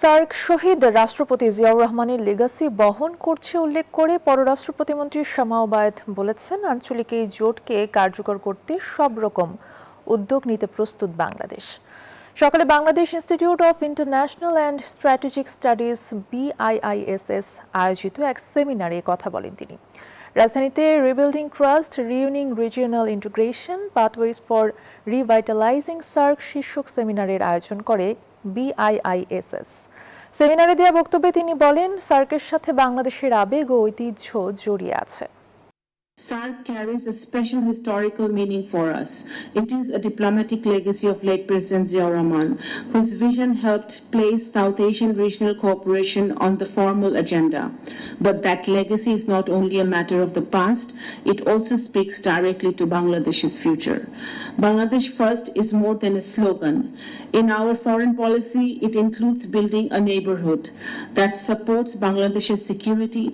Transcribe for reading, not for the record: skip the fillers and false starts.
SAARC শহীদ রাষ্ট্রপতি জিয়াউর রহমানের legacy বহন করছে উল্লেখ করে পররাষ্ট্র প্রতিমন্ত্রী শামা ওবায়েদ বলেছেন, আঞ্চলিক এই জোটকে কার্যকর করতে সব রকম উদ্যোগ নিতে প্রস্তুত বাংলাদেশ। সকালে Bangladesh institute of international and strategic studies BIISS আয়োজিত এক সেমিনারে কথা বলেন তিনি। রাজধানীতে rebuilding trust, renewing regional integration, pathways for revitalising SAARC শীর্ষক সেমিনারের আয়োজন করে BIISS। সেমিনারে দেওয়া বক্তব্যে তিনি বলেন, সার্কের সাথে বাংলাদেশের আবেগ ও ঐতিহ্য জড়িয়ে আছে। SARC carries a special historical meaning for us. It is a diplomatic legacy of late President Ziaur Rahman, whose vision helped place South Asian regional cooperation on the formal agenda. But that legacy is not only a matter of the past, it also speaks directly to Bangladesh's future. Bangladesh First is more than a slogan. In our foreign policy, it includes building a neighborhood that supports Bangladesh's security,